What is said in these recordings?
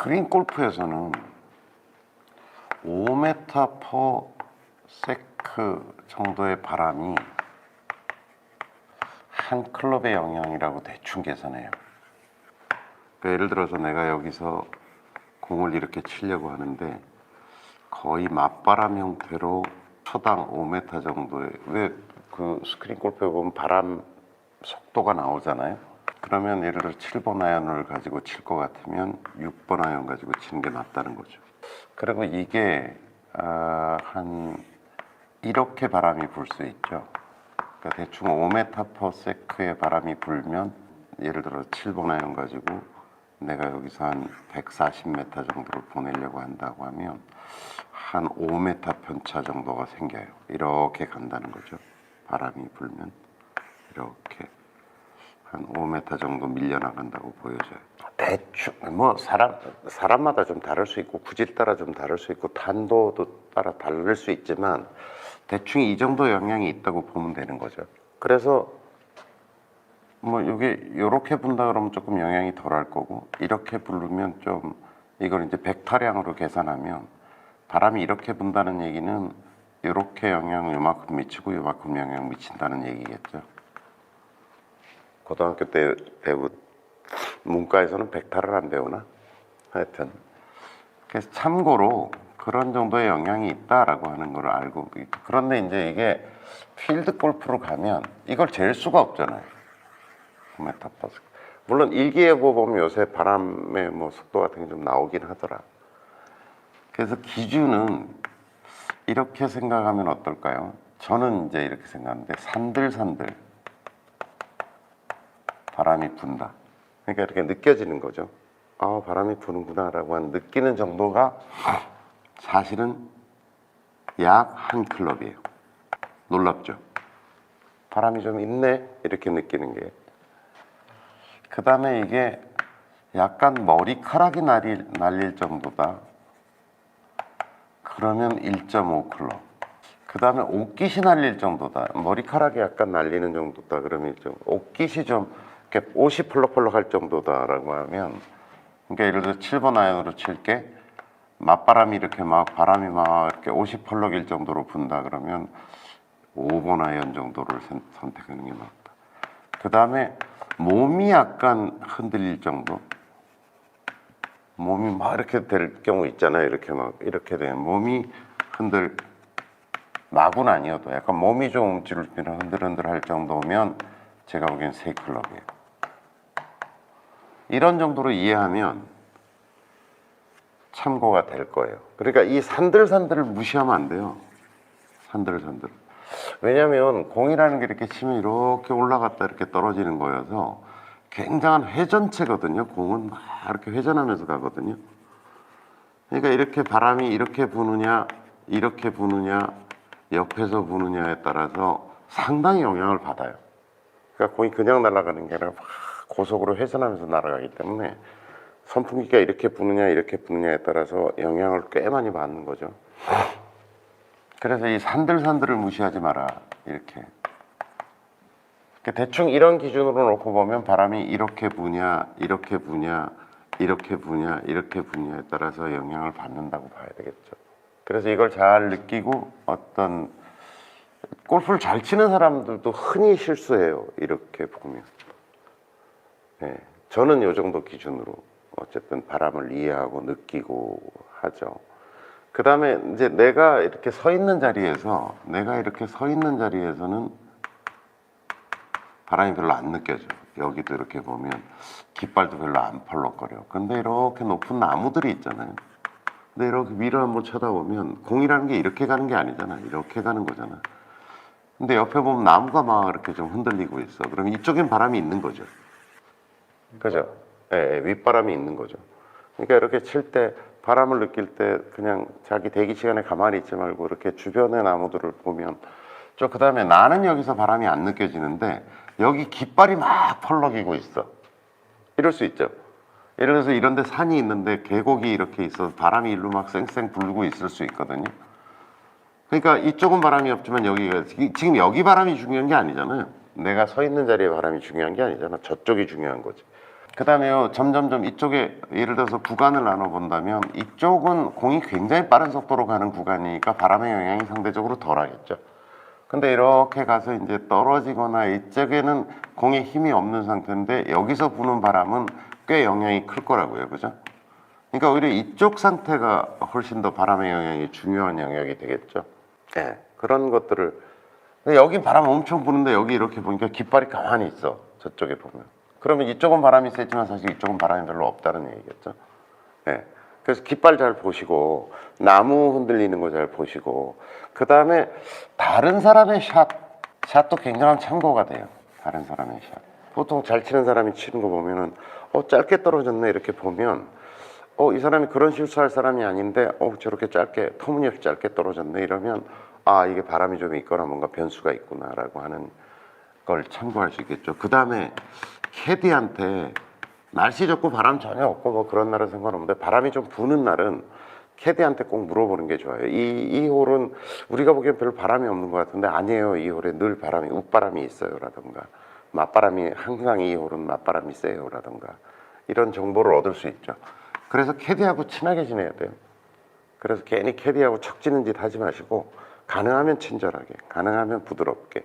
스크린 골프에서는 5m 퍼 세크 정도의 바람이 한 클럽의 영향이라고 대충 계산해요. 그러니까 예를 들어서 내가 여기서 공을 이렇게 치려고 하는데 거의 맞바람 형태로 초당 5m 정도의, 왜 그 스크린 골프에 보면 바람 속도가 나오잖아요. 그러면 예를 들어 7번 아이언을 가지고 칠 것 같으면 6번 아이언 가지고 치는 게 낫다는 거죠. 그리고 이게 한 이렇게 바람이 불 수 있죠. 그러니까 대충 5m 퍼 세크의 바람이 불면 예를 들어 7번 아이언 가지고 내가 여기서 한 140m 정도를 보내려고 한다고 하면 한 5m 편차 정도가 생겨요. 이렇게 간다는 거죠. 바람이 불면 이렇게 한 5m 정도 밀려나간다고 보여져요. 대충 뭐 사람마다 좀 다를 수 있고 구질 따라 좀 다를 수 있고 탄도도 따라 다를 수 있지만 대충 이 정도 영향이 있다고 보면 되는 거죠. 그래서 뭐 이게 이렇게 분다 그러면 조금 영향이 덜할 거고 이렇게 부르면 좀 이걸 이제 벡터량으로 계산하면 바람이 이렇게 분다는 얘기는 이렇게 영향을 요만큼 미치고 요만큼 영향을 미친다는 얘기겠죠. 고등학교 때 배우 문과에서는 벡터를 안 배우나? 하여튼 그래서 참고로 그런 정도의 영향이 있다라고 하는 걸 알고, 그런데 이제 이게 필드 골프로 가면 이걸 잴 수가 없잖아요. 5m 퍼 세크. 물론 일기예보 보면 요새 바람의 뭐 속도 같은 게 좀 나오긴 하더라. 그래서 기준은 이렇게 생각하면 어떨까요? 저는 이제 이렇게 생각하는데 산들산들 바람이 분다. 그러니까 이렇게 느껴지는 거죠. 아, 바람이 부는구나 라고 한 느끼는 정도가 사실은 약 한 클럽이에요. 놀랍죠? 바람이 좀 있네 이렇게 느끼는 게. 그 다음에 이게 약간 머리카락이 날릴 정도다. 그러면 1.5 클럽. 그 다음에 옷깃이 날릴 정도다. 머리카락이 약간 날리는 정도다. 그러면 옷깃이 좀 이렇게 옷이 펄럭펄럭할 정도다라고 하면, 그러니까 예를 들어 7번 아이언으로 칠게 맞바람이 이렇게 막 바람이 막 이렇게 옷이 펄럭일 정도로 분다 그러면 5번 아이언 정도를 선택하는 게 낫다. 그 다음에 몸이 약간 흔들릴 정도. 몸이 막 이렇게 될 경우 있잖아요. 이렇게 막 이렇게 되면 몸이 막은 아니어도 약간 몸이 좀 움찔움찔 흔들흔들 할 정도면 제가 보기엔 3클럽이에요. 이런 정도로 이해하면 참고가 될 거예요. 그러니까 이 산들산들을 무시하면 안 돼요. 산들산들. 왜냐면 공이라는 게 이렇게 치면 이렇게 올라갔다 이렇게 떨어지는 거여서 굉장한 회전체거든요. 공은 막 이렇게 회전하면서 가거든요. 그러니까 이렇게 바람이 이렇게 부느냐 이렇게 부느냐 옆에서 부느냐에 따라서 상당히 영향을 받아요. 그러니까 공이 그냥 날아가는 게 아니라 막 고속으로 회전하면서 날아가기 때문에 선풍기가 이렇게 부느냐 이렇게 부느냐에 따라서 영향을 꽤 많이 받는 거죠. 그래서 이 산들산들을 무시하지 마라. 이렇게 대충 이런 기준으로 놓고 보면 바람이 이렇게 부냐 이렇게 부냐 이렇게 부냐 이렇게 부냐에 따라서 영향을 받는다고 봐야 되겠죠. 그래서 이걸 잘 느끼고 어떤 골프를 잘 치는 사람들도 흔히 실수해요. 이렇게 보면. 네, 저는 이 정도 기준으로 어쨌든 바람을 이해하고 느끼고 하죠. 그 다음에 이제 내가 이렇게 서 있는 자리에서는 바람이 별로 안 느껴져. 여기도 이렇게 보면 깃발도 별로 안 펄럭거려. 근데 이렇게 높은 나무들이 있잖아요. 근데 이렇게 위를 한번 쳐다보면 공이라는 게 이렇게 가는 게 아니잖아. 이렇게 가는 거잖아. 근데 옆에 보면 나무가 막 이렇게 좀 흔들리고 있어. 그럼 이쪽엔 바람이 있는 거죠. 그죠? 예, 윗바람이 있는 거죠. 그러니까 이렇게 칠 때 바람을 느낄 때 그냥 자기 대기 시간에 가만히 있지 말고 이렇게 주변의 나무들을 보면 그 다음에 나는 여기서 바람이 안 느껴지는데 여기 깃발이 막 펄럭이고 있어. 이럴 수 있죠. 예를 들어서 이런 데 산이 있는데 계곡이 이렇게 있어서 바람이 일로 막 쌩쌩 불고 있을 수 있거든요. 그러니까 이쪽은 바람이 없지만 여기가 지금 여기 바람이 중요한 게 아니잖아요. 내가 서 있는 자리에 바람이 중요한 게 아니잖아. 저쪽이 중요한 거지. 그 다음에요, 점점점 이쪽에 예를 들어서 구간을 나눠본다면 이쪽은 공이 굉장히 빠른 속도로 가는 구간이니까 바람의 영향이 상대적으로 덜하겠죠. 근데 이렇게 가서 이제 떨어지거나 이쪽에는 공에 힘이 없는 상태인데 여기서 부는 바람은 꽤 영향이 클 거라고요. 그죠? 그러니까 오히려 이쪽 상태가 훨씬 더 바람의 영향이 중요한 영역이 되겠죠. 네, 그런 것들을. 근데 여기 바람 엄청 부는데 여기 이렇게 보니까 깃발이 가만히 있어. 저쪽에 보면. 그러면 이쪽은 바람이 세지만 사실 이쪽은 바람이 별로 없다는 얘기겠죠. 네. 그래서 깃발 잘 보시고 나무 흔들리는 거 잘 보시고 그 다음에 다른 사람의 샷도 굉장한 참고가 돼요. 다른 사람의 샷. 보통 잘 치는 사람이 치는 거 보면은 짧게 떨어졌네 이렇게 보면 이 사람이 그런 실수할 사람이 아닌데 저렇게 짧게 터무니없이 짧게 떨어졌네 이러면 이게 바람이 좀 있거나 뭔가 변수가 있구나라고 하는 걸 참고할 수 있겠죠. 그 다음에 캐디한테 날씨 좋고 바람 전혀 없고 뭐 그런 날은 상관없는데 바람이 좀 부는 날은 캐디한테 꼭 물어보는 게 좋아요. 이 홀은 우리가 보기엔 별로 바람이 없는 것 같은데 아니에요. 이 홀에 늘 바람이 웃바람이 있어요라던가 맞바람이 항상 이 홀은 맞바람이 세요라던가 이런 정보를 얻을 수 있죠. 그래서 캐디하고 친하게 지내야 돼요. 그래서 괜히 캐디하고 척지는 짓 하지 마시고 가능하면 친절하게, 가능하면 부드럽게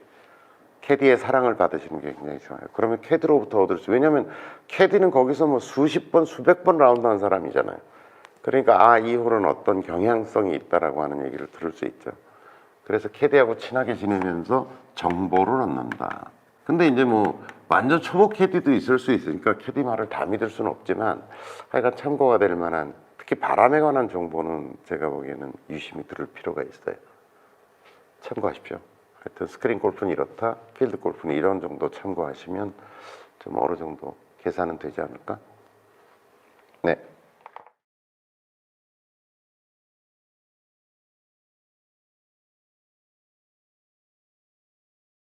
캐디의 사랑을 받으시는 게 굉장히 좋아요. 그러면 캐디로부터 얻을 수, 왜냐면 캐디는 거기서 뭐 수십 번, 수백 번 라운드 한 사람이잖아요. 그러니까 이 홀은 어떤 경향성이 있다라고 하는 얘기를 들을 수 있죠. 그래서 캐디하고 친하게 지내면서 정보를 얻는다. 근데 이제 뭐 완전 초보 캐디도 있을 수 있으니까 캐디 말을 다 믿을 수는 없지만 하여간 참고가 될 만한, 특히 바람에 관한 정보는 제가 보기에는 유심히 들을 필요가 있어요. 참고하십시오. 하여튼 스크린 골프는 이렇다, 필드 골프는 이런 정도 참고하시면 좀 어느 정도 계산은 되지 않을까? 네.